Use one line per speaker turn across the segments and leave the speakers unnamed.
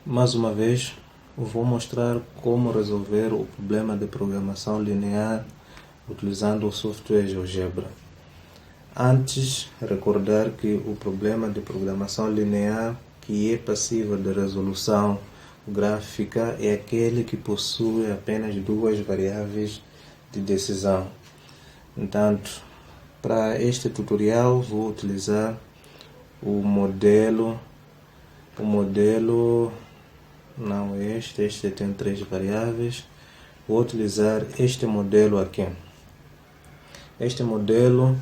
Mais uma vez, vou mostrar como resolver o problema de programação linear utilizando o software GeoGebra. Antes, recordar que o problema de programação linear que é passível de resolução gráfica é aquele que possui apenas duas variáveis de decisão. Entanto, para este tutorial vou utilizar o modelo não é este tem três variáveis. Vou utilizar este modelo aqui. Este modelo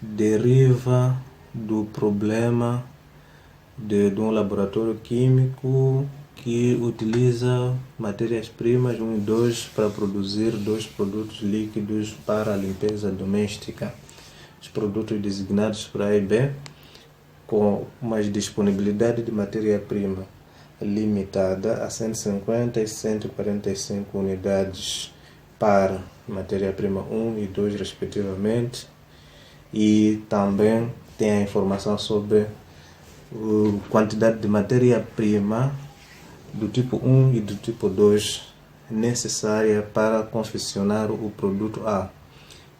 deriva do problema de um laboratório químico que utiliza matérias-primas 1 e 2 para produzir dois produtos líquidos para a limpeza doméstica. Os produtos designados para A e B com uma disponibilidade de matéria-prima limitada a 150 e 145 unidades para matéria-prima 1 e 2 respectivamente, e também tem a informação sobre a quantidade de matéria-prima do tipo 1 e do tipo 2 necessária para confeccionar o produto A,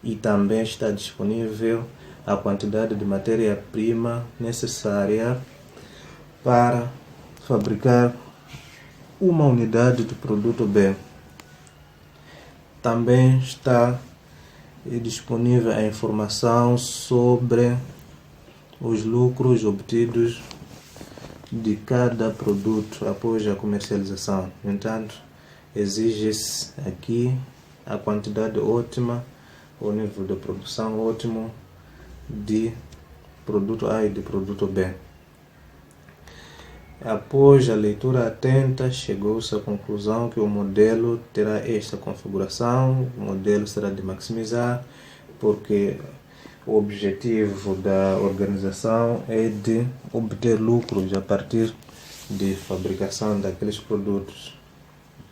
e também está disponível a quantidade de matéria-prima necessária para fabricar uma unidade do produto B. Também está disponível a informação sobre os lucros obtidos de cada produto após a comercialização. No entanto, exige-se aqui a quantidade ótima, o nível de produção ótimo de produto A e de produto B. Após a leitura atenta, chegou-se à conclusão que o modelo terá esta configuração. O modelo será de maximizar, porque o objetivo da organização é de obter lucros a partir de fabricação daqueles produtos.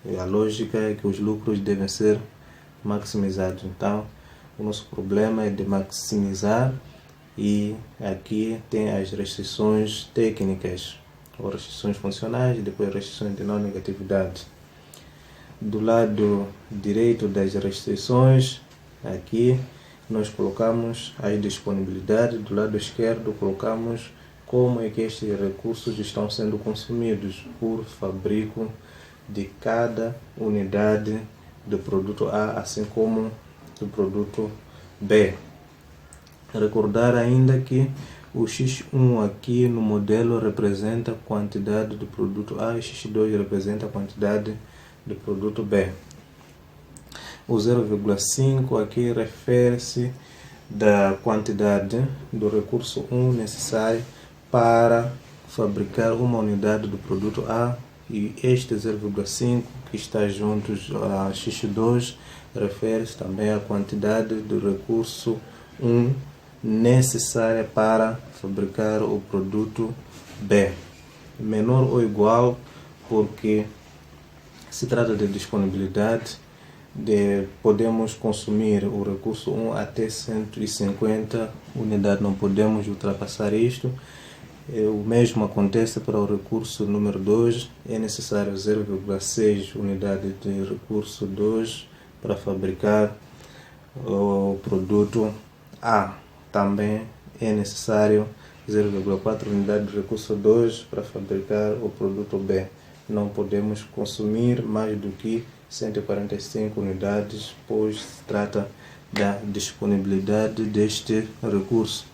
E a lógica é que os lucros devem ser maximizados. Então, o nosso problema é de maximizar, e aqui tem as restrições técnicas, ou restrições funcionais, e depois restrições de não negatividade. Do lado direito das restrições, aqui nós colocamos as disponibilidades, do lado esquerdo colocamos como é que estes recursos estão sendo consumidos por fabrico de cada unidade do produto A, assim como do produto B. Recordar ainda que o X1 aqui no modelo representa a quantidade do produto A e X2 representa a quantidade do produto B. O 0,5 aqui refere-se da quantidade do recurso 1 necessário para fabricar uma unidade do produto A, e este 0,5 que está junto a X2 refere-se também à quantidade do recurso 1 necessária para fabricar o produto B. Menor ou igual, porque se trata de disponibilidade, podemos consumir o recurso 1 até 150 unidades, não podemos ultrapassar isto. O mesmo acontece para o recurso número 2, é necessário 0,6 unidades de recurso 2 para fabricar o produto A. Também é necessário 0,4 unidades de recurso 2 para fabricar o produto B. Não podemos consumir mais do que 145 unidades, pois se trata da disponibilidade deste recurso.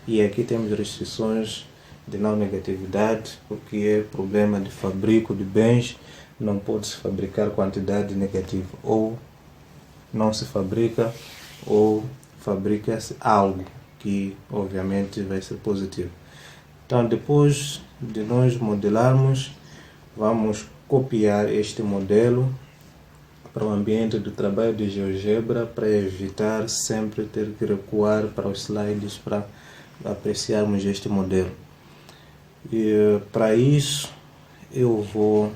E aqui temos restrições de não negatividade, porque é problema de fabrico de bens, não pode-se fabricar quantidade negativa, ou não se fabrica, ou fabrica-se algo que obviamente vai ser positivo. Então, depois de nós modelarmos, vamos copiar este modelo para o ambiente de trabalho de GeoGebra, para evitar sempre ter que recuar para os slides para apreciarmos este modelo. E para isso eu vou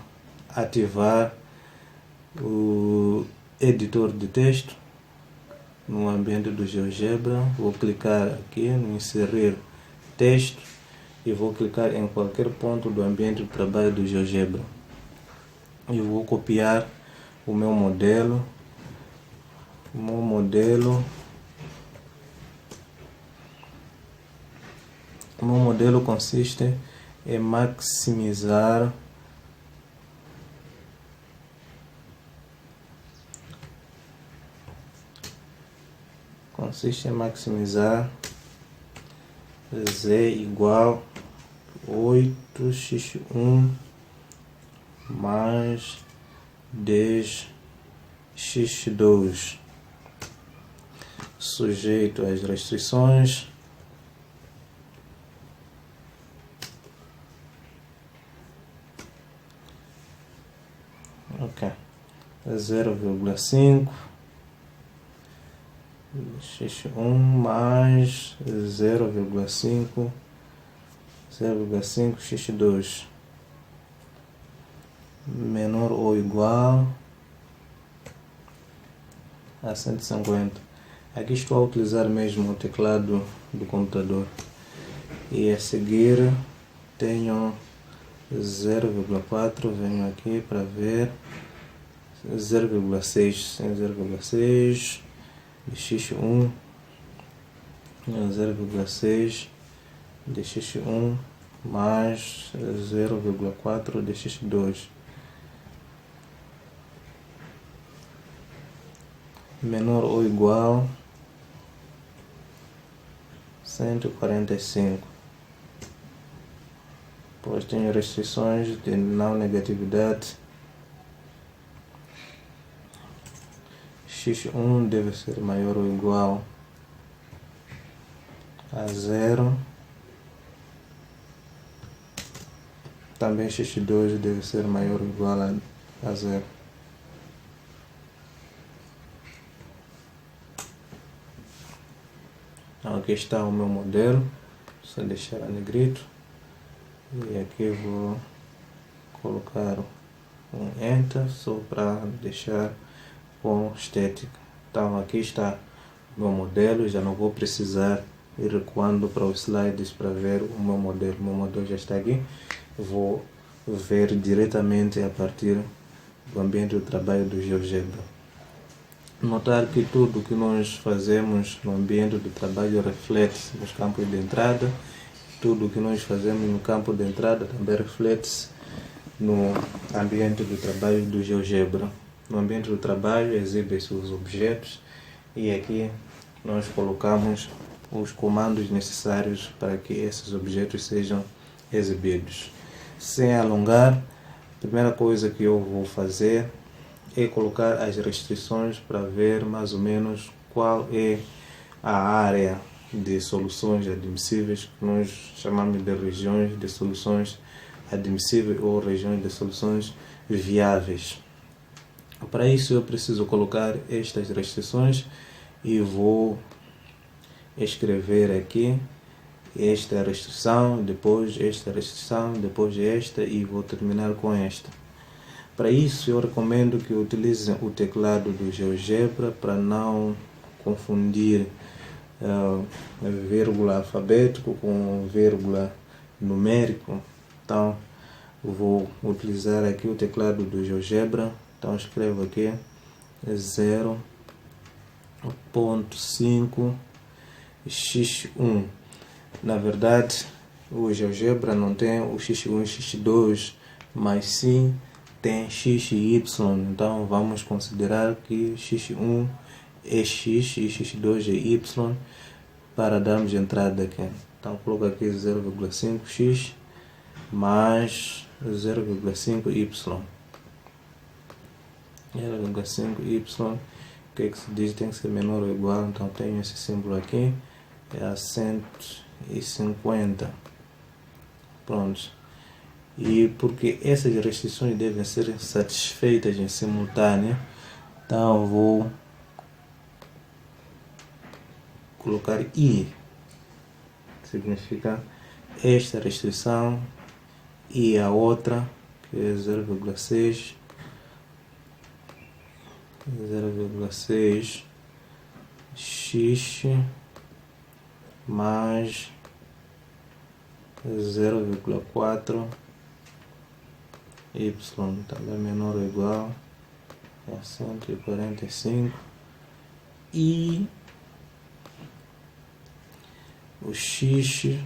ativar o editor de texto no ambiente do GeoGebra. Vou clicar aqui no inserir texto e vou clicar em qualquer ponto do ambiente de trabalho do GeoGebra. e vou copiar o meu modelo. O meu modelo consiste em maximizar z igual 8x1 mais 10x2, sujeito às restrições ok, 0,5 x1 mais 0,5 x2 menor ou igual a 150. Aqui estou a utilizar mesmo o teclado do computador. E a seguir tenho 0,4, venho aqui para ver 0,6 em 0,6 de x1, 0,6 de x1 mais 0,4 de x2 menor ou igual 145. Pois tenho restrições de não negatividade. x1 deve ser maior ou igual a 0. Também x2 deve ser maior ou igual a 0. Então, aqui está o meu modelo. Só deixar a negrito. E aqui vou colocar um Enter só para deixar com estética. Então aqui está o meu modelo. Já não vou precisar ir recuando para os slides para ver o meu modelo. O meu modelo já está aqui. Vou ver diretamente a partir do ambiente de trabalho do GeoGebra. Notar que tudo que nós fazemos no ambiente de trabalho reflete nos campos de entrada. Tudo que nós fazemos no campo de entrada também reflete no ambiente de trabalho do GeoGebra. No ambiente do trabalho exibem-se os objetos e aqui nós colocamos os comandos necessários para que esses objetos sejam exibidos. Sem alongar, a primeira coisa que eu vou fazer é colocar as restrições para ver mais ou menos qual é a área de soluções admissíveis que nós chamamos de regiões de soluções admissíveis ou regiões de soluções viáveis. Para isso eu preciso colocar estas restrições e vou escrever aqui esta restrição, depois esta restrição, depois esta e vou terminar com esta. Para isso eu recomendo que utilizem o teclado do GeoGebra para não confundir vírgula alfabético com vírgula numérico. Então vou utilizar aqui o teclado do GeoGebra. Então escrevo aqui 0.5 x1. Na verdade o GeoGebra não tem o x1 e x2, mas sim tem x e y. Então vamos considerar que x1 é x e x2 é y para darmos entrada aqui. Então coloco aqui 0,5x mais 0,5y. 0,5y, o que é que se diz? Tem que ser menor ou igual, então tenho esse símbolo aqui, é a 150. Pronto. E porque essas restrições devem ser satisfeitas em simultâneo, então vou colocar I, que significa esta restrição, e a outra, que é 0,6 x mais 0,4 y também menor ou igual a 145 e o x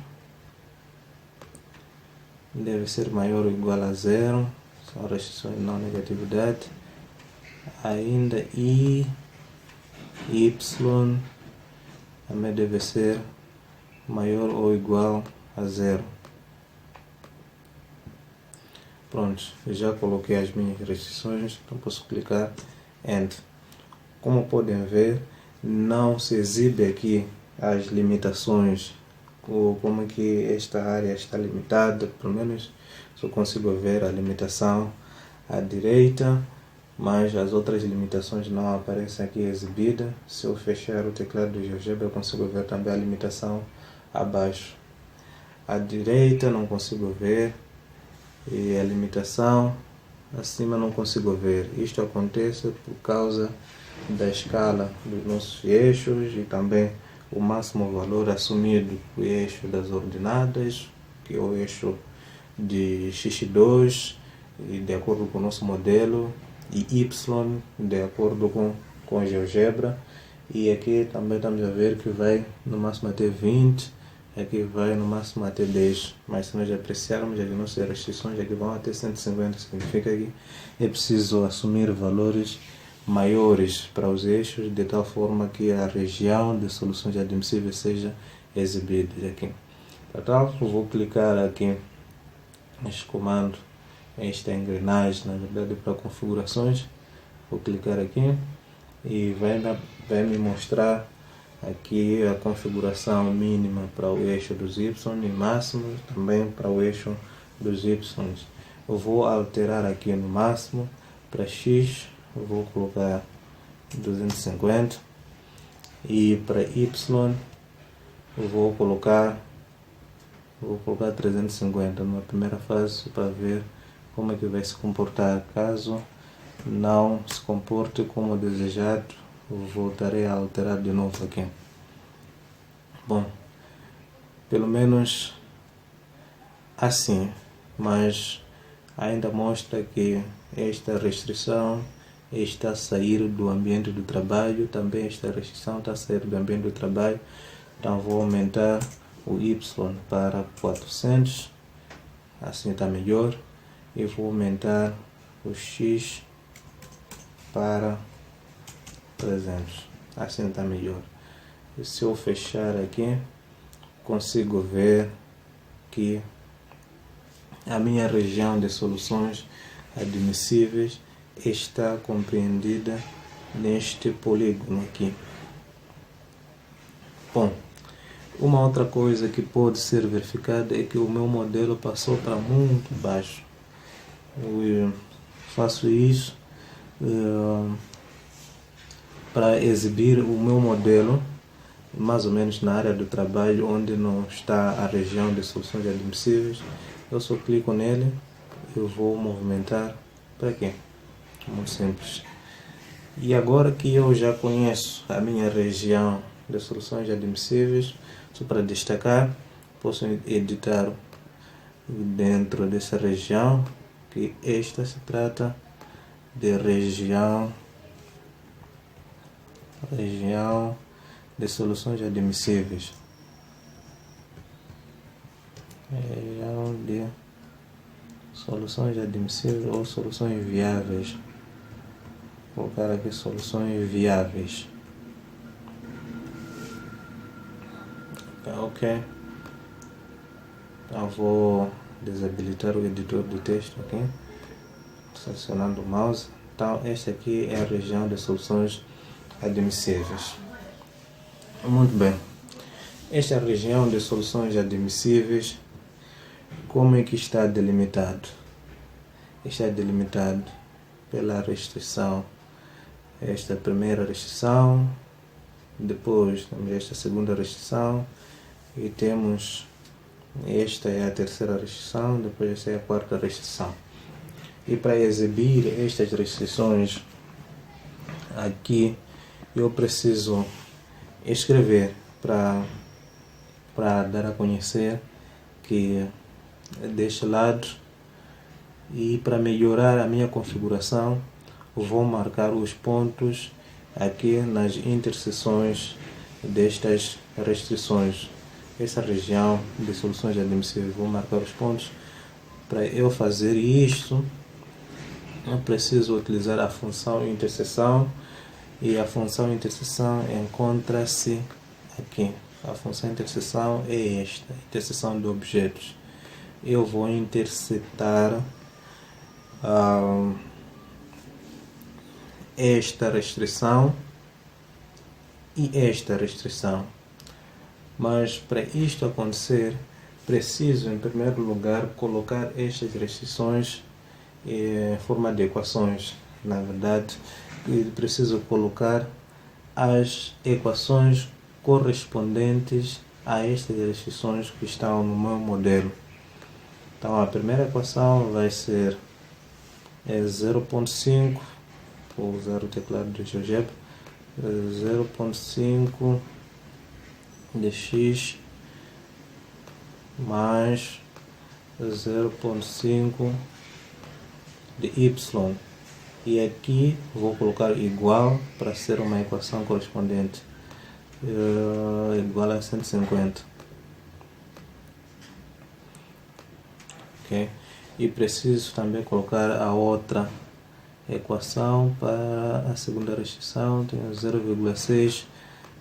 deve ser maior ou igual a zero, são restrições de não negatividade. Ainda y também deve ser maior ou igual a zero. Pronto, já coloquei as minhas restrições, então posso clicar Enter. Como podem ver, não se exibe aqui as limitações, ou como é que esta área está limitada. Pelo menos só consigo ver a limitação à direita, mas as outras limitações não aparecem aqui exibidas. Se eu fechar o teclado do GeoGebra, eu consigo ver também a limitação abaixo. À direita não consigo ver, e a limitação acima não consigo ver. Isto acontece por causa da escala dos nossos eixos e também o máximo valor assumido o eixo das ordenadas, que é o eixo de x2, e de acordo com o nosso modelo, e y de acordo com o GeoGebra. E aqui também estamos a ver que vai no máximo até 20, aqui vai no máximo até 10, mas se nós apreciarmos as nossas restrições, aqui vão até 150, significa que é preciso assumir valores maiores para os eixos, de tal forma que a região de soluções admissíveis seja exibida aqui. Para tal, eu vou clicar aqui neste comando, esta engrenagem, na verdade, para configurações. Vou clicar aqui e vai me mostrar aqui a configuração mínima para o eixo dos y e máximo também para o eixo dos y. Eu vou alterar aqui no máximo para x, eu vou colocar 250, e para y eu vou colocar 350 numa primeira fase, para ver como é que vai se comportar. Caso não se comporte como desejado, eu voltarei a alterar de novo aqui. Bom, pelo menos assim, mas ainda mostra que esta restrição está a sair do ambiente do trabalho, também esta restrição está a sair do ambiente do trabalho. Então vou aumentar o y para 400, assim está melhor, e vou aumentar o x para 300, assim está melhor. E se eu fechar aqui, consigo ver que a minha região de soluções admissíveis está compreendida neste polígono aqui. Bom, uma outra coisa que pode ser verificada é que o meu modelo passou para muito baixo. Eu faço isso para exibir o meu modelo mais ou menos na área do trabalho, onde não está a região de soluções admissíveis. Eu só clico nele, eu vou movimentar para aqui. Muito simples. E agora que eu já conheço a minha região de soluções admissíveis, só para destacar, posso editar dentro dessa região, que esta se trata de região de soluções admissíveis. Região de soluções admissíveis ou soluções viáveis. Vou colocar aqui soluções viáveis. Ok. Então vou desabilitar o editor de texto aqui, selecionando o mouse. Então esta aqui é a região de soluções admissíveis. Muito bem. Esta região de soluções admissíveis, como é que está delimitado? Está delimitado pela restrição. Esta primeira restrição, depois temos esta segunda restrição, e temos esta é a terceira restrição, depois esta é a quarta restrição. E para exibir estas restrições aqui, eu preciso escrever para dar a conhecer que deste lado E para melhorar a minha configuração, vou marcar os pontos aqui nas interseções destas restrições. Essa região de soluções admissíveis, vou marcar os pontos. Para eu fazer isto, eu preciso utilizar a função interseção, e a função interseção encontra-se aqui. A função interseção é esta, interseção de objetos. Eu vou intersetar esta restrição e esta restrição. Mas para isto acontecer, preciso em primeiro lugar colocar estas restrições em forma de equações. Na verdade, preciso colocar as equações correspondentes a estas restrições que estão no meu modelo. Então a primeira equação vai ser 0.5, vou usar o teclado de GeoGebra, 0.5 de x mais 0.5 de y, e aqui vou colocar igual para ser uma equação correspondente, igual a 150. Ok? E preciso também colocar a outra equação para a segunda restrição. Tenho 0,6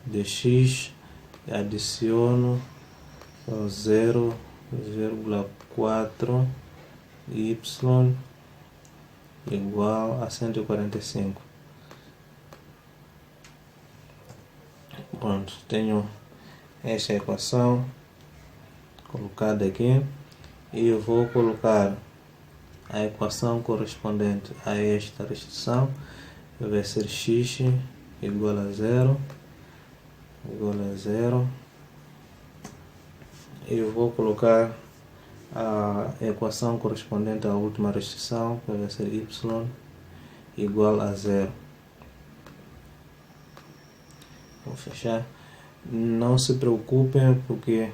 de x, adiciono 0,4 y igual a 145. Pronto, tenho esta equação colocada aqui, e eu vou colocar a equação correspondente a esta restrição, que vai ser x igual a 0, eu vou colocar a equação correspondente à última restrição, que vai ser y igual a 0. Vou fechar. Não se preocupem, porque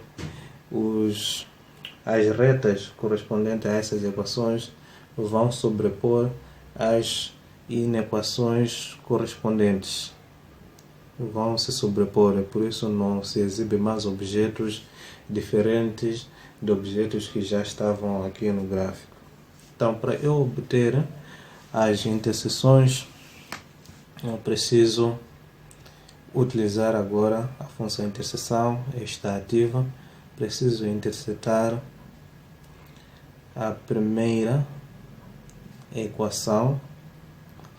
as retas correspondentes a essas equações vão sobrepor as inequações correspondentes. Vão se sobrepor, por isso não se exibe mais objetos diferentes de objetos que já estavam aqui no gráfico. Então, para eu obter as interseções, eu preciso utilizar agora a função interseção, está ativa. Preciso intersetar a primeira equação,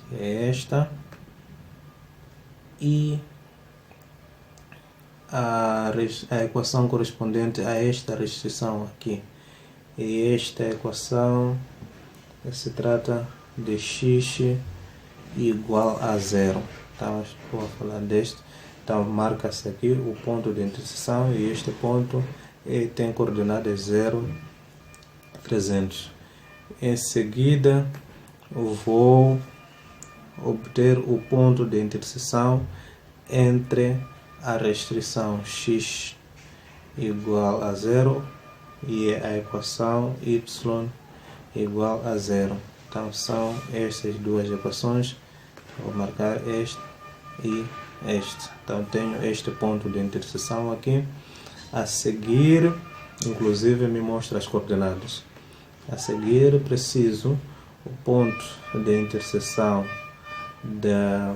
que é esta, e a equação correspondente a esta restrição aqui. E esta equação se trata de x igual a 0. Então, vou falar deste. Então, marca-se aqui o ponto de interseção, e este ponto tem coordenadas 0, 300. Em seguida, vou obter o ponto de interseção entre a restrição x igual a 0 e a equação y igual a 0. Então, são estas duas equações. Vou marcar este e este. Então, tenho este ponto de interseção aqui. A seguir, inclusive, me mostra as coordenadas. A seguir, preciso o ponto de interseção da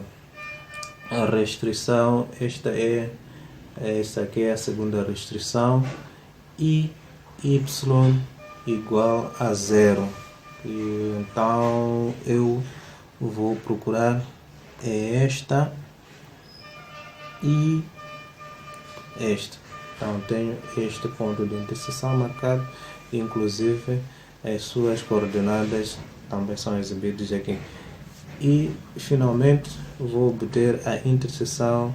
restrição. Esta aqui é a segunda restrição, e y igual a 0. E então eu vou procurar esta e esta. Então tenho este ponto de interseção marcado, inclusive as suas coordenadas também são exibidas aqui. E finalmente vou obter a interseção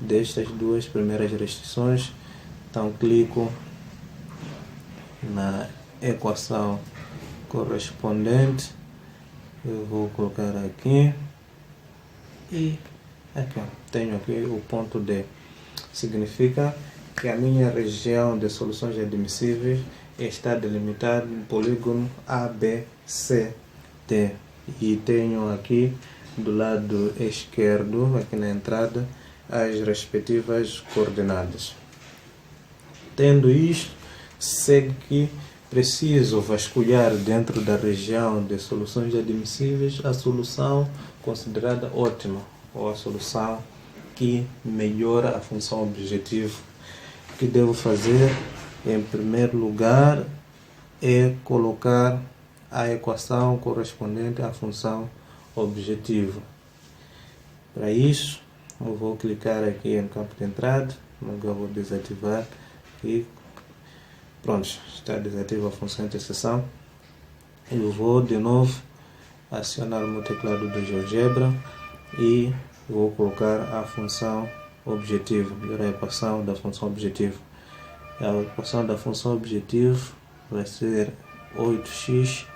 destas duas primeiras restrições. Então clico na equação correspondente, eu vou colocar aqui, e aqui tenho aqui o ponto D. Significa que a minha região de soluções admissíveis está delimitado no polígono ABCD. E tenho aqui do lado esquerdo, aqui na entrada, as respectivas coordenadas. Tendo isto, segue que preciso vasculhar dentro da região de soluções admissíveis a solução considerada ótima, ou a solução que melhora a função objetivo. O que devo fazer, em primeiro lugar, é colocar a equação correspondente à função objetivo. Para isso, eu vou clicar aqui no campo de entrada, agora vou desativar e pronto, está desativa a função de interseção. Eu vou de novo acionar o meu teclado do GeoGebra e vou colocar a função objetivo, a equação da função objetivo. A equação da função objetivo vai ser 8x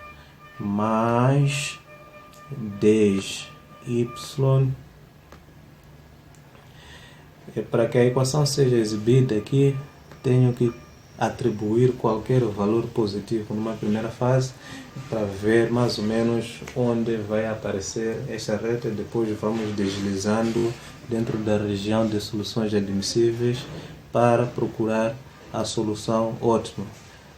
mais 10y. Para que a equação seja exibida aqui, tenho que atribuir qualquer valor positivo numa primeira fase para ver mais ou menos onde vai aparecer esta reta. Depois vamos deslizando dentro da região de soluções admissíveis para procurar a solução ótima.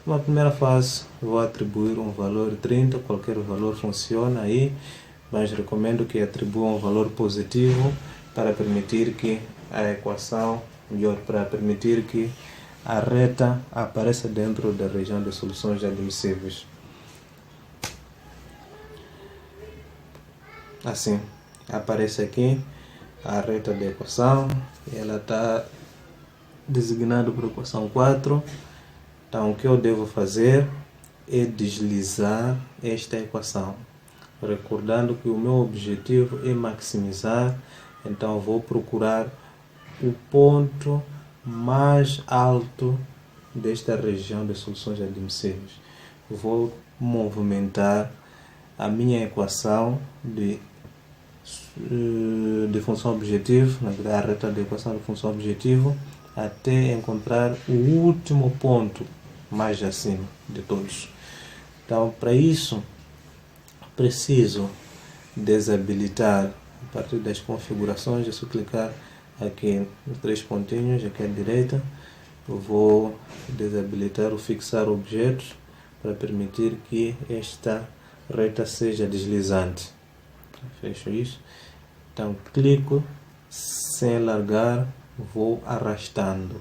Numa primeira fase vou atribuir um valor 30, qualquer valor funciona aí, mas recomendo que atribua um valor positivo para permitir que a equação, para permitir que a reta apareça dentro da região de soluções admissíveis. Assim, aparece aqui a reta da equação, ela está designada por equação 4. Então, o que eu devo fazer é deslizar esta equação, recordando que o meu objetivo é maximizar. Então, vou procurar o ponto mais alto desta região de soluções admissíveis. Vou movimentar a minha equação de função objetivo, na verdade a reta da equação de função objetivo, até encontrar o último ponto mais acima de todos. Então, para isso, preciso desabilitar a partir das configurações. É só clicar aqui nos 3 pontinhos aqui à direita. Eu vou desabilitar o fixar objetos para permitir que esta reta seja deslizante. Fecho isso. Então, clico sem largar, vou arrastando.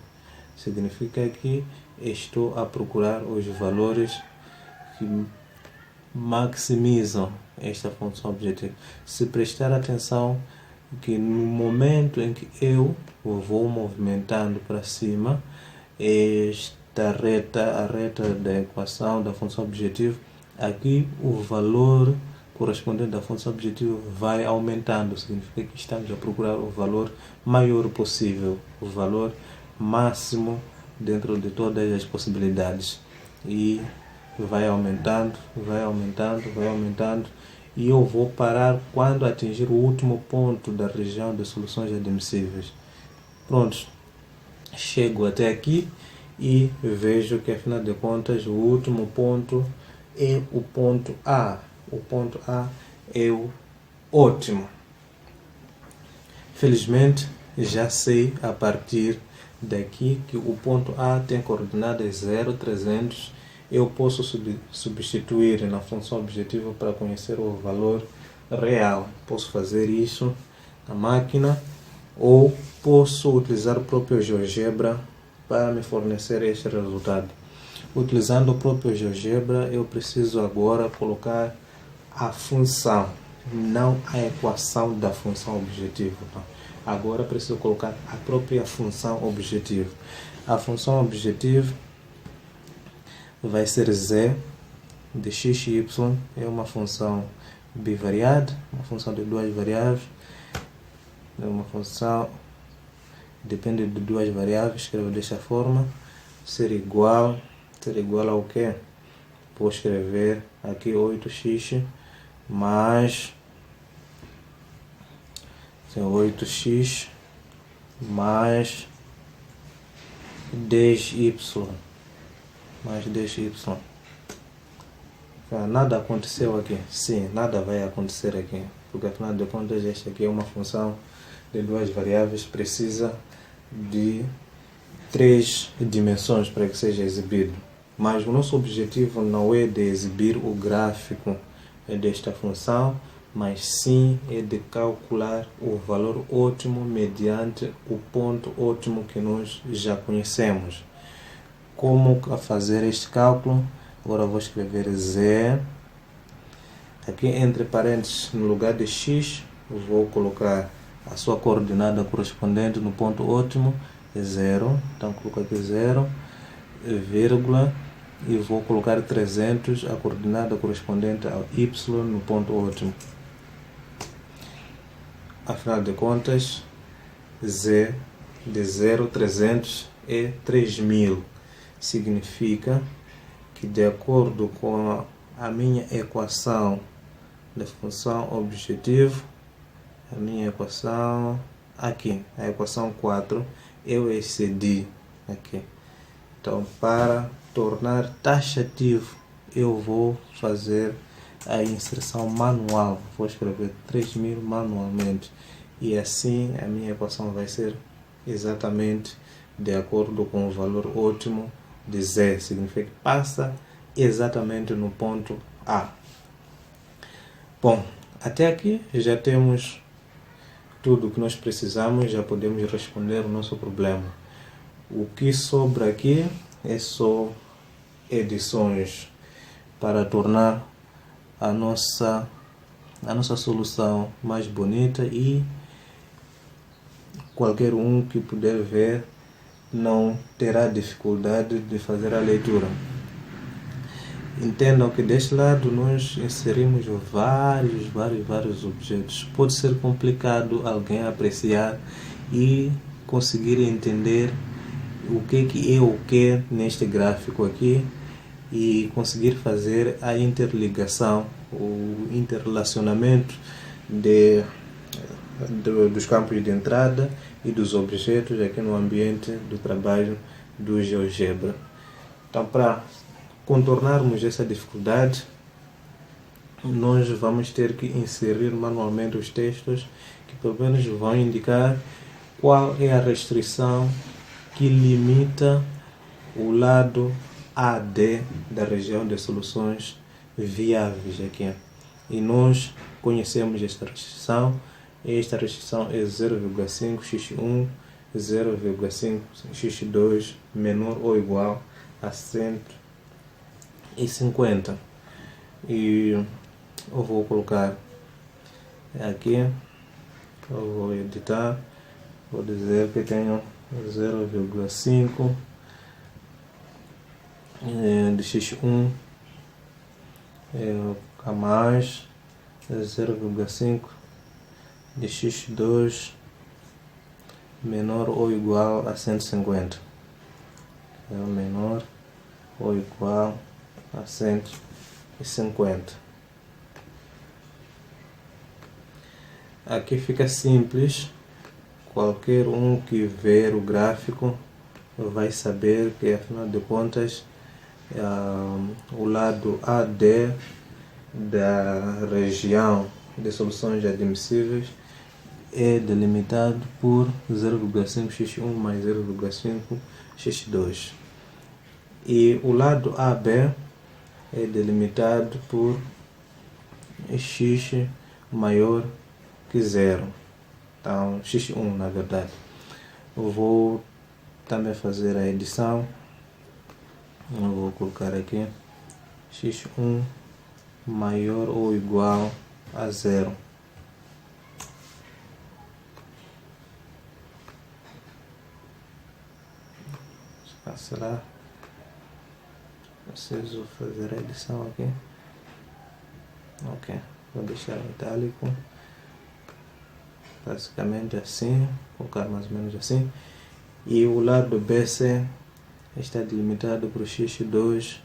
Significa que estou a procurar os valores que maximizam esta função objetivo. Se prestar atenção que no momento em que eu vou movimentando para cima, esta reta, a reta da equação da função objetivo, aqui o valor correspondente da função objetivo vai aumentando. Significa que estamos a procurar o valor maior possível, o valor máximo dentro de todas as possibilidades, e vai aumentando, vai aumentando, vai aumentando, e eu vou parar quando atingir o último ponto da região de soluções admissíveis. Pronto, chego até aqui e vejo que, afinal de contas, o último ponto é o ponto A. O ponto A é o ótimo. Felizmente, já sei a partir daqui que o ponto A tem coordenadas 0, 300. Eu posso substituir na função objetivo para conhecer o valor real. Posso fazer isso na máquina ou posso utilizar o próprio GeoGebra para me fornecer este resultado. Utilizando o próprio GeoGebra, eu preciso agora colocar a função, não a equação da função objetivo. Não. Agora preciso colocar a própria função objetivo. A função objetivo vai ser z de x e y, é uma função bivariada, uma função de duas variáveis, é uma função depende de duas variáveis. Escrevo desta forma: ser igual ao que? Vou escrever aqui 8x mais 8x mais 10y. mais 10y. Nada aconteceu aqui. Sim, nada vai acontecer aqui, porque afinal de contas esta aqui é uma função de duas variáveis, precisa de 3 dimensões para que seja exibido. Mas o nosso objetivo não é de exibir o gráfico desta função, mas sim é de calcular o valor ótimo mediante o ponto ótimo que nós já conhecemos. Como fazer este cálculo? Agora vou escrever Z. Aqui entre parênteses, no lugar de x, vou colocar a sua coordenada correspondente no ponto ótimo, é 0. Então coloco aqui 0, vírgula, e vou colocar 300, a coordenada correspondente ao y no ponto ótimo. Afinal de contas, Z de 0 a 300 é 3000. Significa que, de acordo com a minha equação da função objetivo, a minha equação aqui, a equação 4, eu excedi aqui. Então, para tornar taxativo, eu vou fazer a inserção manual. Vou escrever 3000 manualmente. E assim a minha equação vai ser exatamente de acordo com o valor ótimo de Z. Significa que passa exatamente no ponto A. Bom, até aqui já temos tudo o que nós precisamos, já podemos responder o nosso problema. O que sobra aqui é só edições para tornar a nossa solução mais bonita, e qualquer um que puder ver não terá dificuldade de fazer a leitura. Entendam que deste lado nós inserimos vários objetos. Pode ser complicado alguém apreciar e conseguir entender o que é o que neste gráfico aqui e conseguir fazer a interligação, o interrelacionamento dos campos de entrada e dos objetos aqui no ambiente do trabalho do GeoGebra. Então, para contornarmos essa dificuldade, nós vamos ter que inserir manualmente os textos que pelo menos vão indicar qual é a restrição que limita o lado AD da região de soluções viáveis aqui. E nós conhecemos esta restrição. Esta restrição é 0,5x1, 0,5x2 menor ou igual a 150. E eu vou colocar aqui, eu vou editar, vou dizer que tenho 0,5 de x1 a mais 0,5 de x2 menor ou igual a 150. Menor ou igual a 150. Aqui fica simples. Qualquer um que ver o gráfico vai saber que, afinal de contas, o lado AD da região de soluções admissíveis é delimitado por 0,5x1 mais 0,5x2. E o lado AB é delimitado por x maior que 0. Então, x1 na verdade. Eu vou também fazer a edição. Eu vou colocar aqui x1 maior ou igual a 0. Cancelar. Preciso fazer a edição aqui. Ok, vou deixar em itálico. Basicamente assim, colocar mais ou menos assim. E o lado BC está delimitado por x2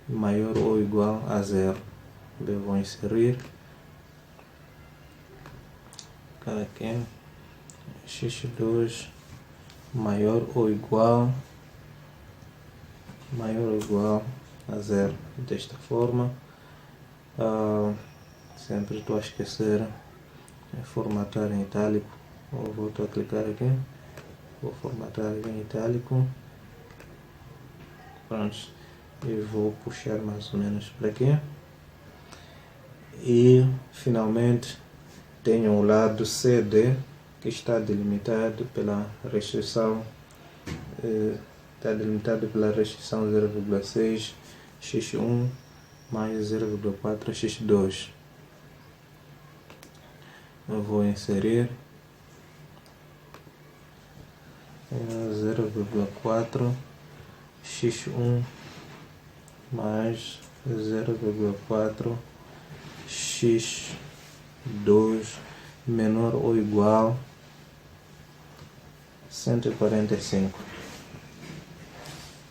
maior ou igual a 0. Eu vou inserir aqui x2 maior ou igual maior ou igual a 0. Desta forma, sempre estou a esquecer de formatar em itálico. Volto a clicar aqui, vou formatar aqui em itálico. Pronto, e vou puxar mais ou menos para aqui. E finalmente tenho o lado CD, que está delimitado pela restrição 0,6 x1 mais 0,4 x2. Eu vou inserir 0,4 x1 mais 0,4 x2 menor ou igual a 145.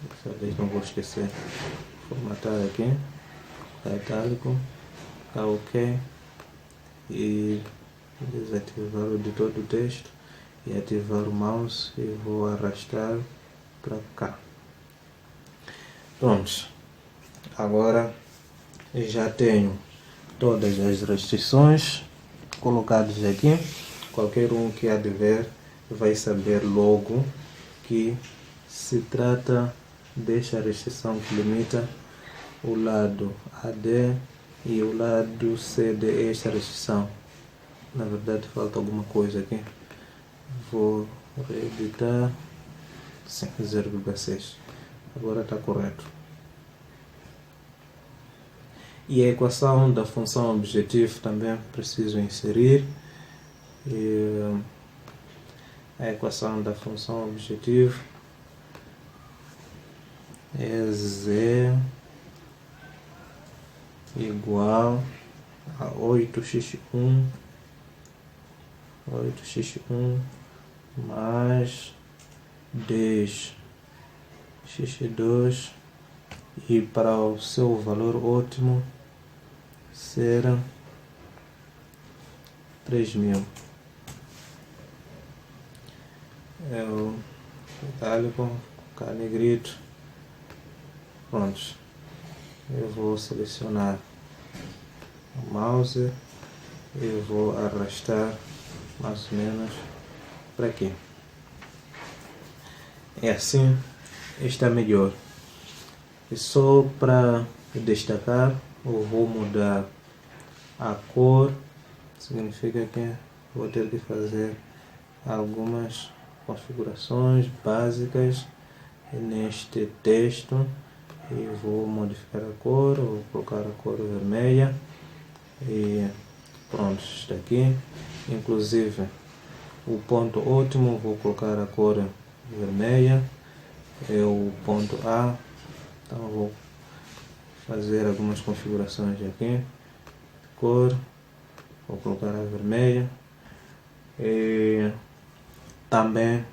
Dessa vez não vou esquecer. Formatar aqui, tá itálico, tá ok, e desativar o editor do texto e ativar o mouse e vou arrastar para cá. Pronto, agora já tenho todas as restrições colocadas aqui. Qualquer um que há de ver vai saber logo que se trata desta restrição que limita o lado AD e o lado CD. Esta restrição, na verdade falta alguma coisa aqui, vou reeditar. Sim, 0,6, agora está correto. E a equação da função objetivo também preciso inserir. E a equação da função objetivo é Z igual a 8x1 mais 10x2, e para o seu valor ótimo será 3000. É o itálico, cá negrito. Pronto, eu vou selecionar o mouse e vou arrastar mais ou menos para aqui. É assim, está melhor. E só para destacar, eu vou mudar a cor. Significa que vou ter que fazer algumas configurações básicas neste texto e vou modificar a cor. Vou colocar a cor vermelha e pronto, está aqui. Inclusive o ponto ótimo vou colocar a cor vermelha, é o ponto A. Então vou fazer algumas configurações aqui, cor, vou colocar a vermelha, e também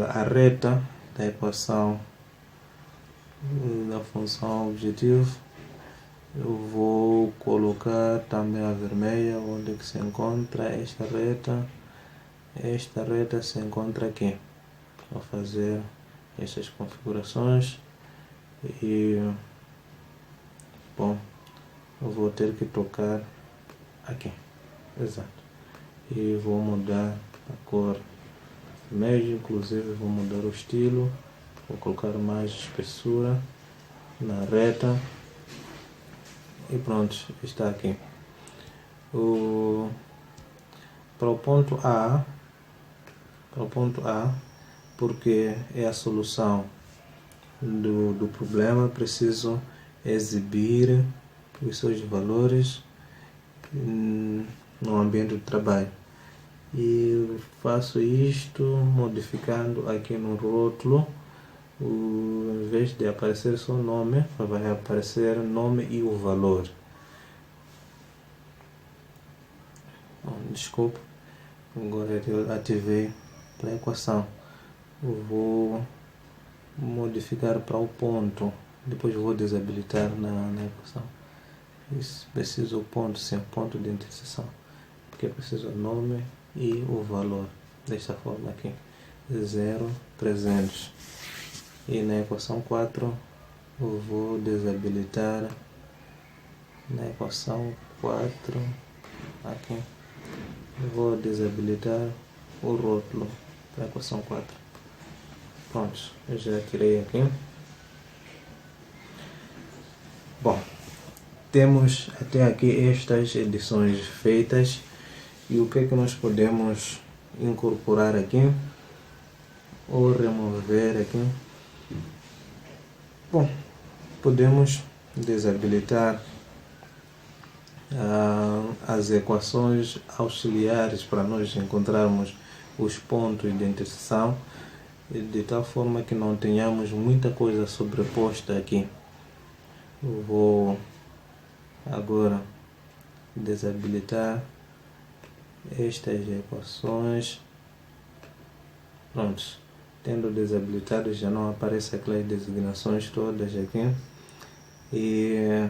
a reta da equação da função objetivo eu vou colocar também a vermelha, onde que se encontra esta reta. Esta reta se encontra aqui. Vou fazer essas configurações e bom, eu vou ter que tocar aqui, exato, e vou mudar a cor vermelha, inclusive vou mudar o estilo, vou colocar mais espessura na reta e pronto, está aqui. Para o ponto A, porque é a solução do problema, preciso exibir os seus valores no ambiente de trabalho. E faço isto modificando aqui no rótulo. Em vez de aparecer só o nome, vai aparecer o nome e o valor. Bom, desculpa, agora eu ativei a equação. Eu vou modificar para o ponto, depois vou desabilitar na equação. Isso, preciso o ponto, sim, ponto de interseção, porque preciso o nome e o valor, desta forma aqui, 0,300. E na equação 4 eu vou desabilitar, na equação 4, aqui, eu vou desabilitar o rótulo para a equação 4. Pronto, eu já tirei aqui. Bom, temos até aqui estas edições feitas. E o que é que nós podemos incorporar aqui ou remover aqui? Bom, podemos desabilitar as equações auxiliares para nós encontrarmos os pontos de interseção, de tal forma que não tenhamos muita coisa sobreposta aqui. Eu vou agora desabilitar estas equações. Pronto, tendo desabilitado já não aparecem aquelas designações todas aqui. E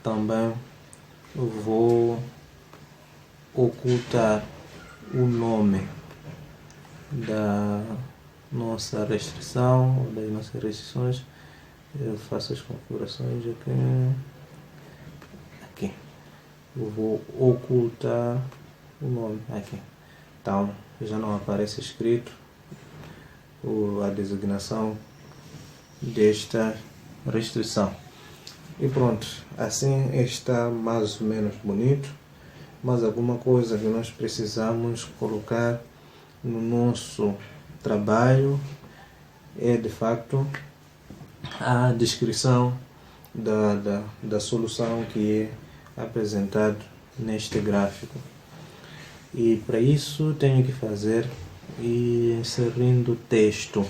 também vou ocultar o nome da nossa restrição ou das nossas restrições. Eu faço as configurações aqui. Eu vou ocultar o nome aqui. Então já não aparece escrito a designação desta restrição. E pronto, assim está mais ou menos bonito. Mas alguma coisa que nós precisamos colocar no nosso trabalho é de facto a descrição da solução que é apresentado neste gráfico. E para isso tenho que fazer inserindo texto.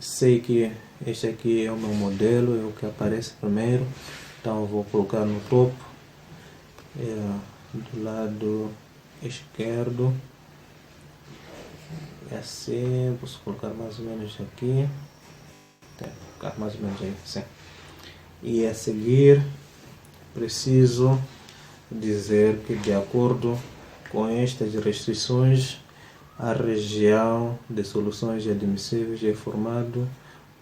Sei que este aqui é o meu modelo, é o que aparece primeiro, então eu vou colocar no topo, do lado esquerdo, assim, posso colocar mais ou menos aqui, colocar mais ou menos aí, assim. E a seguir preciso dizer que, de acordo com estas restrições, a região de soluções admissíveis é formado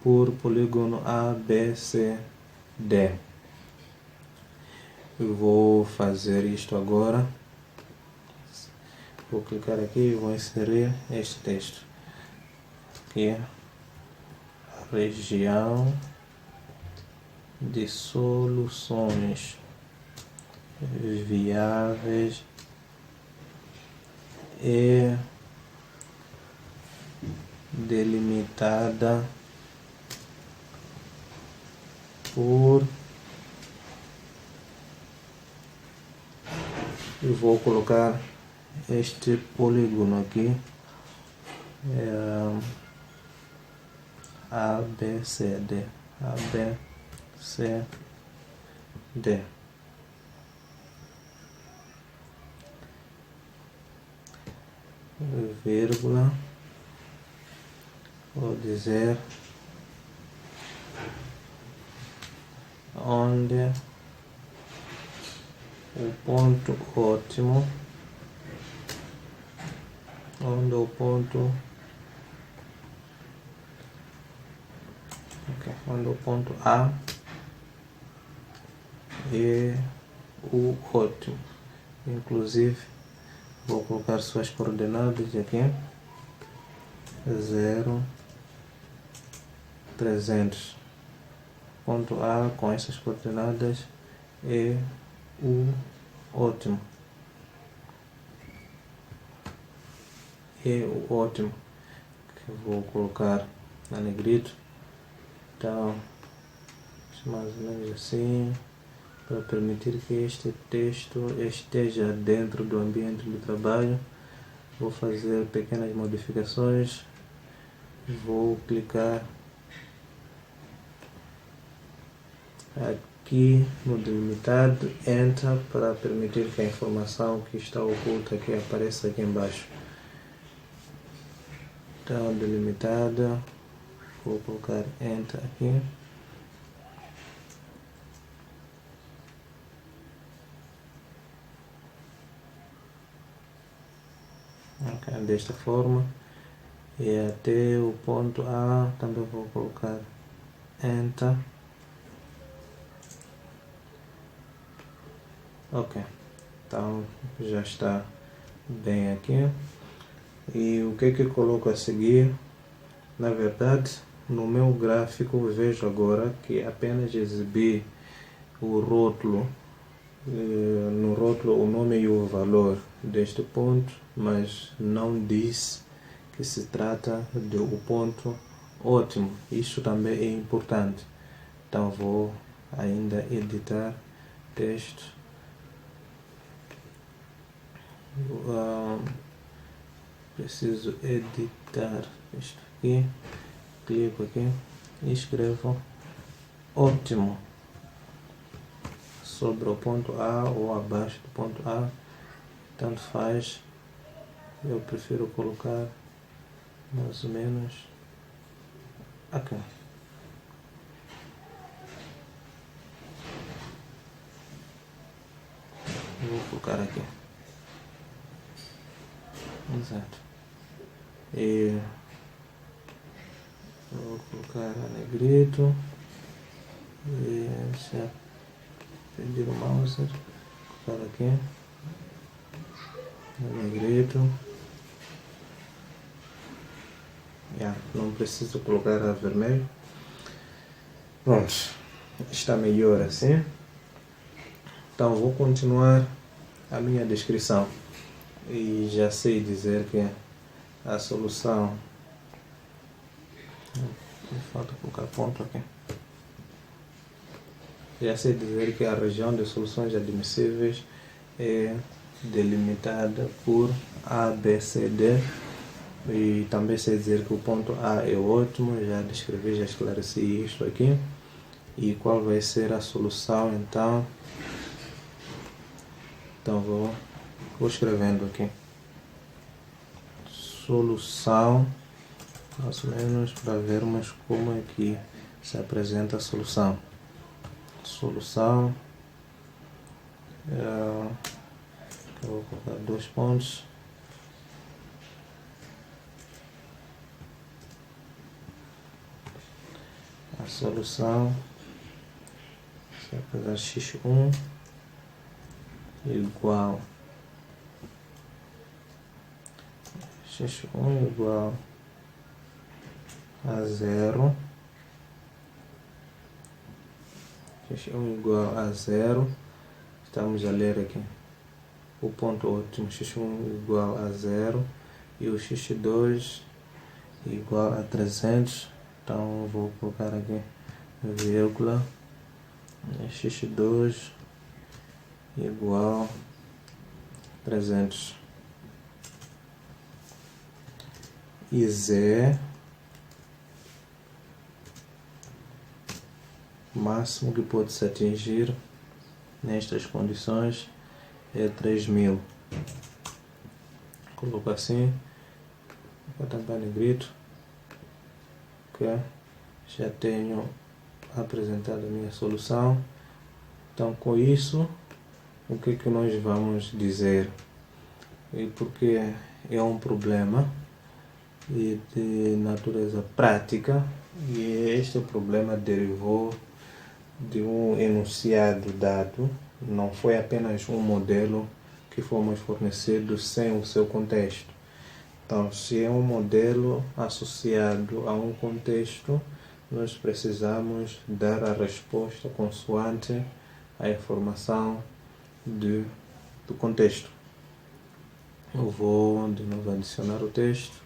por polígono A, B, C, D. Eu vou fazer isto agora. Vou clicar aqui e vou inserir este texto. Aqui é a região de soluções viáveis e delimitada por, eu vou colocar este polígono aqui, A, B, C, D, A, B, C, D. Vírgula, vou dizer onde o ponto ótimo, onde o ponto, onde o ponto A é o ótimo. Inclusive vou colocar suas coordenadas aqui, 0, 300. Ponto A com essas coordenadas é o ótimo. É o ótimo, que eu vou colocar na negrito. Então, mais ou menos assim, para permitir que este texto esteja dentro do ambiente de trabalho. Vou fazer pequenas modificações. Vou clicar aqui no delimitado, Enter, para permitir que a informação que está oculta aqui apareça aqui embaixo. Então, delimitada, vou colocar Enter aqui. Okay, desta forma. E até o ponto A também vou colocar Enter. Ok, então já está bem aqui. E o que eu coloco a seguir? Na verdade, no meu gráfico vejo agora que apenas exibi o rótulo, no rótulo o nome e o valor deste ponto, mas não diz que se trata do ponto ótimo. Isso também é importante. Então vou ainda editar texto. Preciso editar isto aqui. Clico aqui e escrevo ótimo sobre o ponto A ou abaixo do ponto A, tanto faz. Eu prefiro colocar mais ou menos aqui. Vou colocar aqui. Exato. E vou colocar a negrito. E já perdi o mouse. Vou colocar aqui. A negrito. Não preciso colocar a vermelho. Pronto. Está melhor assim. Então vou continuar a minha descrição. E já sei dizer que a solução, me falta colocar ponto aqui, já sei dizer que a região de soluções admissíveis é delimitada por A, B, C, D, e também sei dizer que o ponto A é ótimo, já descrevi, já esclareci isto aqui. E qual vai ser a solução então? Então vou escrevendo aqui. Solução, mais ou menos para vermos como é que se apresenta a solução. Solução, eu vou colocar 2 pontos. A solução se apresentar x1 igual x1 igual a 0, x1 igual a 0, estamos a ler aqui o ponto ótimo, x1 igual a 0 e o x2 igual a 300, então vou colocar aqui vírgula, x2 igual a 300. E Z máximo que pode se atingir nestas condições é 3000. Coloco assim, vou tampar negrito, ok? Já tenho apresentado a minha solução. Então com isso, o que nós vamos dizer? E porque é um problema e de natureza prática, e este problema derivou de um enunciado dado, não foi apenas um modelo que fomos fornecidos sem o seu contexto. Então, se é um modelo associado a um contexto, nós precisamos dar a resposta consoante a informação do contexto. Eu vou de novo adicionar o texto.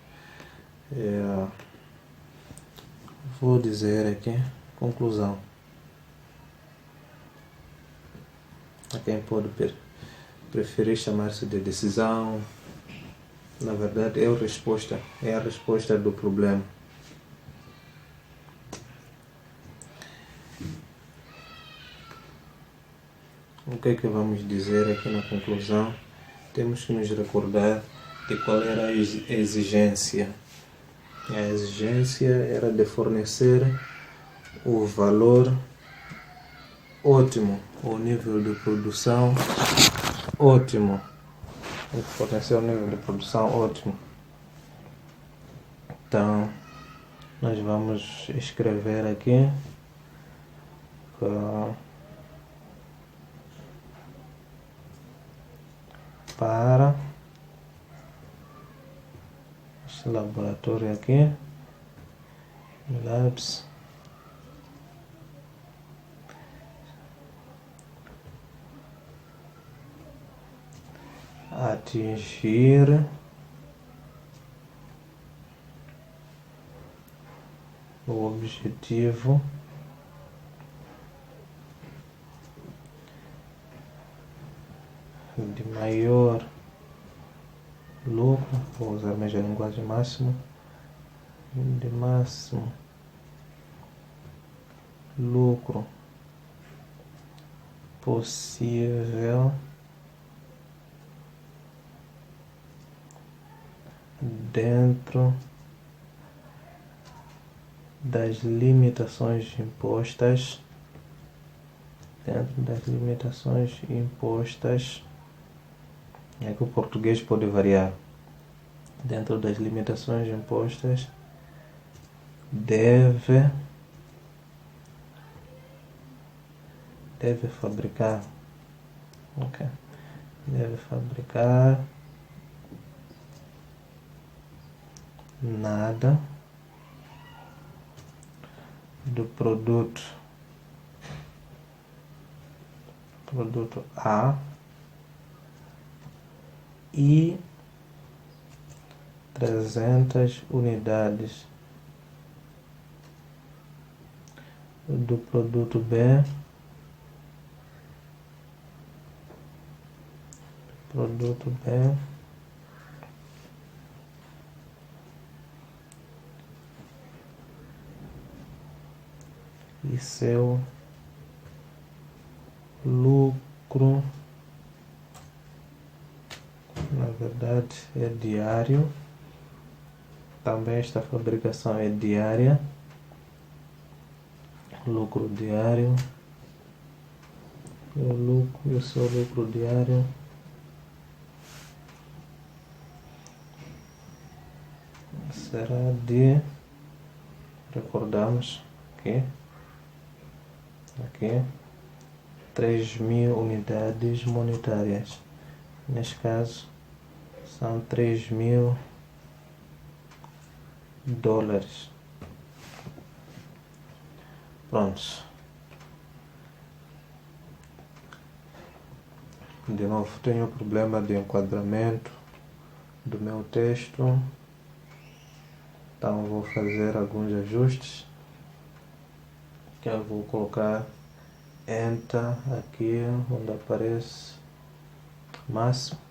Vou dizer aqui, conclusão. A quem pode preferir chamar-se de decisão, na verdade é a resposta do problema. O que vamos dizer aqui na conclusão? Temos que nos recordar de qual era a exigência. A exigência era de fornecer o valor ótimo, o nível de produção ótimo. Fornecer o nível de produção ótimo. Então, nós vamos escrever aqui para este laboratório aqui, Labs, atingir o objetivo de maior lucro, vou usar a minha linguagem máximo, de máximo lucro possível dentro das limitações impostas, é que o português pode variar, dentro das limitações impostas deve fabricar, deve fabricar nada do produto A e 300 unidades do produto B, e seu lucro, na verdade, é diário. Também esta fabricação é diária, lucro diário, e o seu lucro diário será de, recordamos aqui 3.000 unidades monetárias. Neste caso são 3.000 dólares. Prontos. De novo, tenho problema de enquadramento do meu texto, então vou fazer alguns ajustes, que eu vou colocar Enter aqui onde aparece máximo.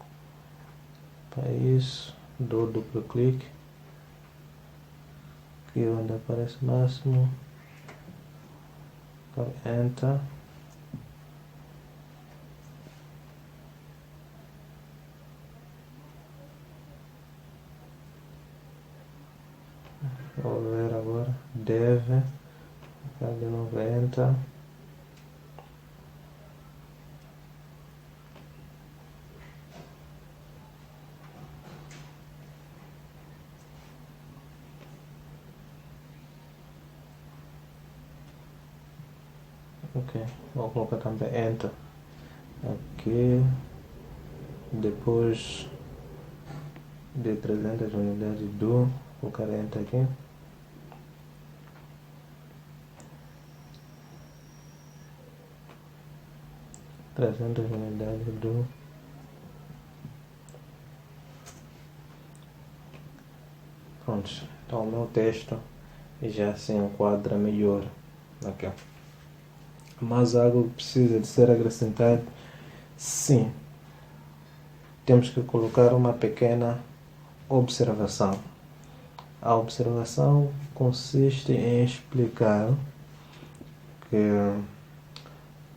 Para isso, dou duplo clique aqui onde aparece máximo, Enter. Vou ver agora, deve, de 90. Ok, vou colocar também Enter aqui, depois de 300 unidades do, vou colocar Enter aqui. Unidades do pronto, então o meu texto já se enquadra melhor aqui. Mas algo precisa de ser acrescentado? Sim, temos que colocar uma pequena observação. A observação consiste em explicar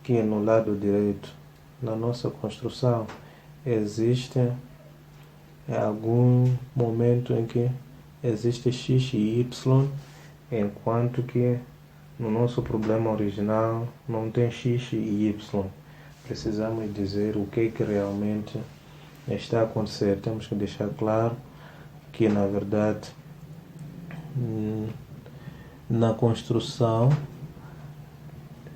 que no lado direito, na nossa construção, existe algum momento em que existe x e y, enquanto que no nosso problema original não tem x e y. Precisamos dizer o que realmente está a acontecer. Temos que deixar claro que, na verdade, na construção,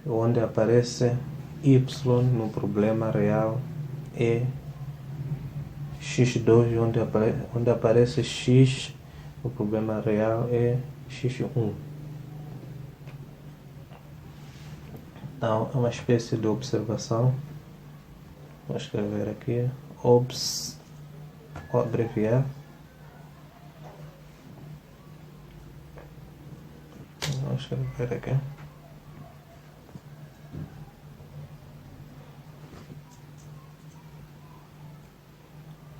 onde aparece y no problema real é x2, onde aparece x no problema real é x1. Então, é uma espécie de observação. Vou escrever aqui, vou abreviar. Vou escrever aqui.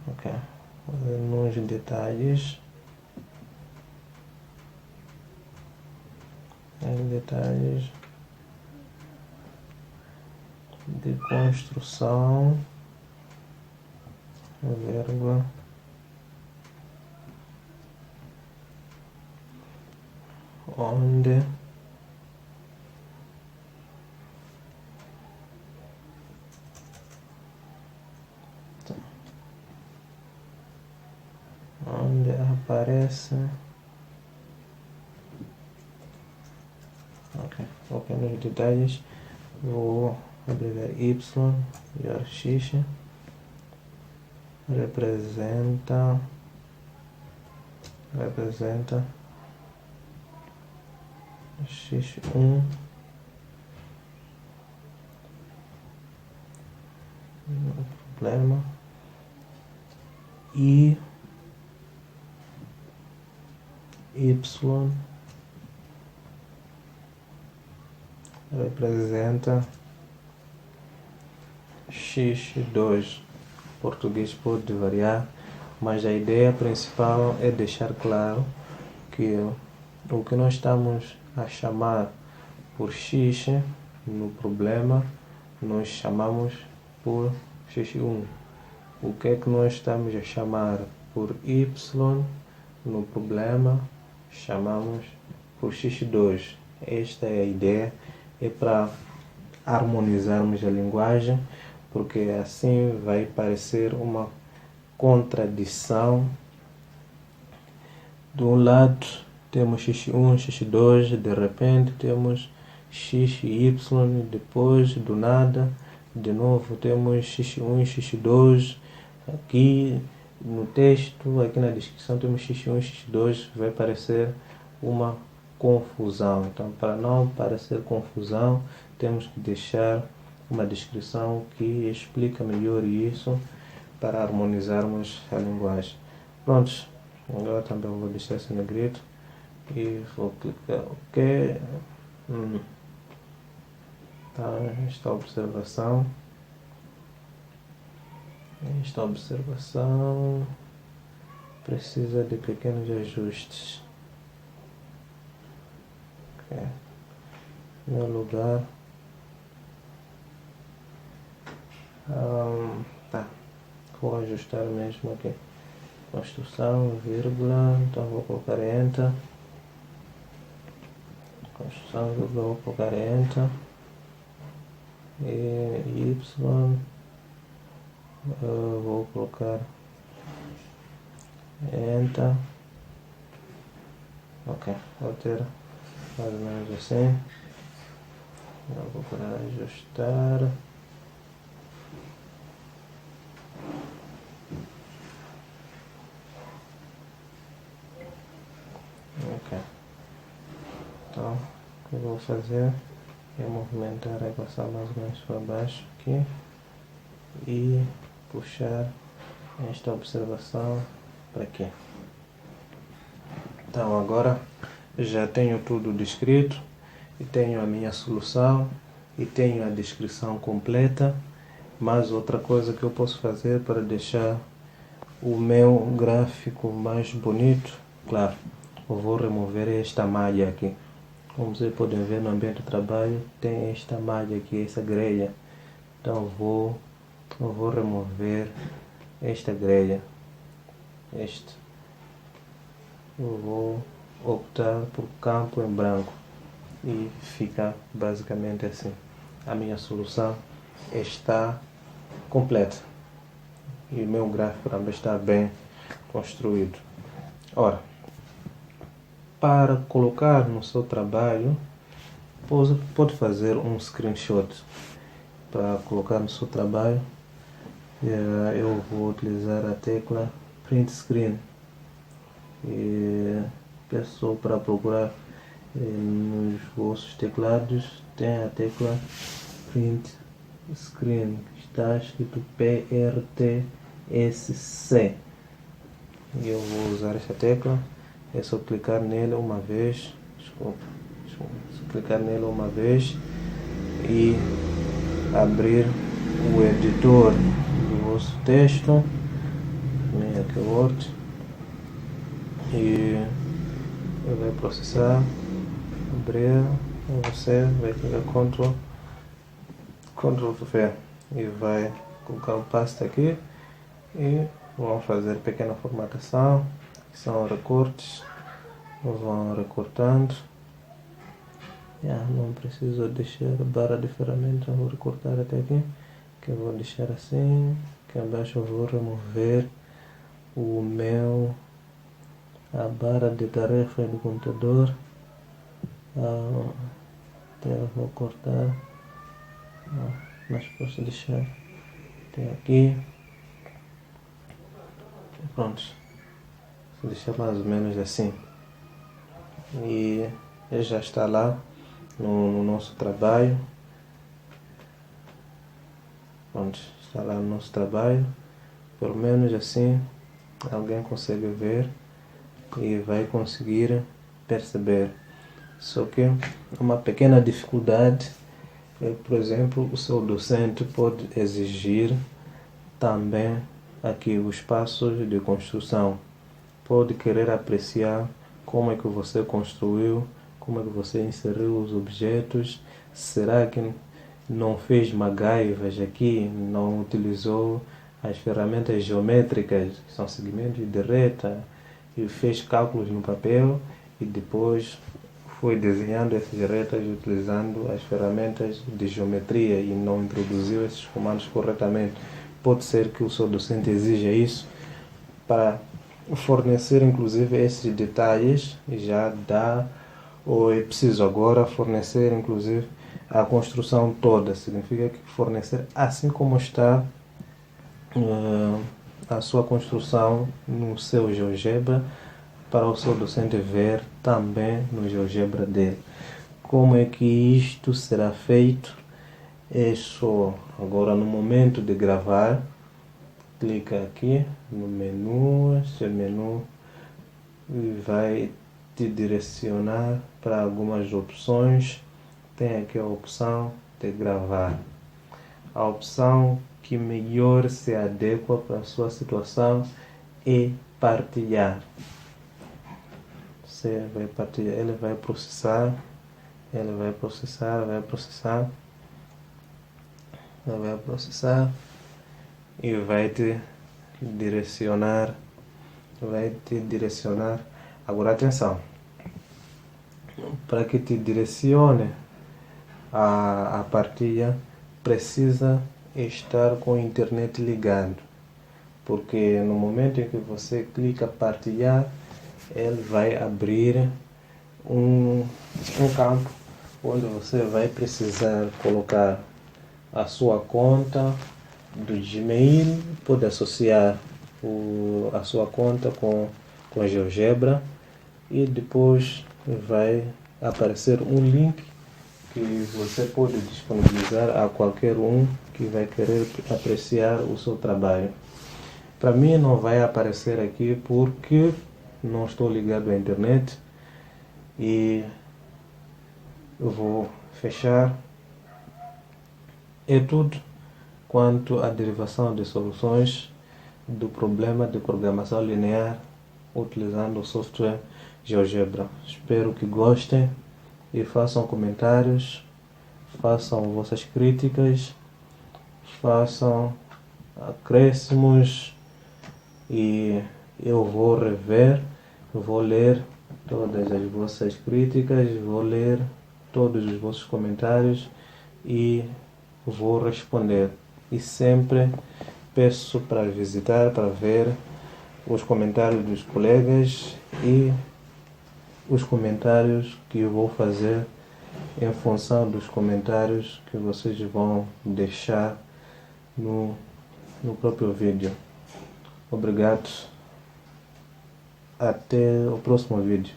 Ok, nos detalhes. Em detalhes de construção, vírgula, onde aparece, ok, nos detalhes vou abreviar y e x representa x1 no problema e y representa x2. O português pode variar, mas a ideia principal é deixar claro que o que nós estamos a chamar por x no problema, nós chamamos por x1. O que é que nós estamos a chamar por y no problema, chamamos por x2. Esta é a ideia, é para harmonizarmos a linguagem, porque assim vai parecer uma contradição. De um lado temos x1, x2, de repente temos x e y, depois do nada, de novo temos x1 e x2, aqui no texto, aqui na descrição temos x1 e x2, vai parecer uma confusão. Então, para não parecer confusão, temos que deixar uma descrição que explica melhor isso para harmonizarmos a linguagem. Prontos, agora também vou deixar esse negrito e vou clicar OK. Tá, esta observação precisa de pequenos ajustes. Okay. Meu lugar. Vou ajustar mesmo aqui. Construção, vírgula, então vou colocar Enter. Construção, vírgula, vou colocar Enter. E Y, vou colocar Enter. Ok, vou ter mais ou menos assim. Eu vou para ajustar. Ok. Então, o que eu vou fazer é movimentar a equação mais ou menos para baixo aqui e puxar esta observação para aqui. Então agora já tenho tudo descrito e tenho a minha solução e tenho a descrição completa, mas outra coisa que eu posso fazer para deixar o meu gráfico mais bonito, claro, eu vou remover esta malha aqui. Como vocês podem ver no ambiente de trabalho, tem esta malha aqui, essa grelha. Então eu vou remover esta grelha. Eu vou optar por campo em branco e fica basicamente assim. A minha solução está completa e o meu gráfico também está bem construído. Ora, para colocar no seu trabalho, pode fazer um screenshot para colocar no seu trabalho. Eu vou utilizar a tecla Print Screen e peço para procurar nos vossos teclados, tem a tecla Print Screen, está escrito PRTSC. Eu vou usar esta tecla, é só clicar nele uma vez, clicar nele uma vez e abrir o editor do vosso texto, vem aqui o Word e vai processar, abrir, você vai clicar Ctrl V e vai colocar o paste aqui e vão fazer pequena formatação, que são recortes, vão recortando. Não preciso deixar a barra de ferramenta, vou recortar até aqui, que eu vou deixar assim, aqui abaixo eu vou remover a barra de tarefa do computador, eu vou cortar, mas posso deixar até aqui, pronto, vou deixar mais ou menos assim, e já está lá no nosso trabalho. Pronto, está lá no nosso trabalho, pelo menos assim alguém consegue ver e vai conseguir perceber. Só que uma pequena dificuldade é, por exemplo, o seu docente pode exigir também aqui os passos de construção, pode querer apreciar como é que você construiu, como é que você inseriu os objetos, será que não fez MacGyvers aqui, não utilizou as ferramentas geométricas, que são segmentos de reta, e fez cálculos no papel e depois foi desenhando essas retas utilizando as ferramentas de geometria e não introduziu esses comandos corretamente. Pode ser que o seu docente exija isso para fornecer inclusive esses detalhes, já dá, ou é preciso agora fornecer inclusive a construção toda, significa que fornecer assim como está a sua construção no seu GeoGebra, para o seu docente ver também no GeoGebra dele. Como é que isto será feito? É só agora no momento de gravar, clica aqui no menu, este menu vai te direcionar para algumas opções. Tem aqui a opção de gravar, a opção que melhor se adequa para a sua situação é partilhar. Você vai partilhar, ele vai processar e vai te direcionar, Agora atenção, para que te direcione a partilha, precisa estar com a internet ligado, porque no momento em que você clica partilhar, ele vai abrir um campo onde você vai precisar colocar a sua conta do Gmail, pode associar a sua conta com a GeoGebra e depois vai aparecer um link que você pode disponibilizar a qualquer um que vai querer apreciar o seu trabalho. Para mim não vai aparecer aqui porque não estou ligado à internet e eu vou fechar. É tudo quanto à derivação de soluções do problema de programação linear utilizando o software GeoGebra. Espero que gostem e façam comentários, façam vossas críticas, façam acréscimos e eu vou rever, vou ler todas as vossas críticas, vou ler todos os vossos comentários e vou responder. E sempre peço para visitar, para ver os comentários dos colegas e os comentários que eu vou fazer em função dos comentários que vocês vão deixar no próprio vídeo. Obrigado. Até o próximo vídeo.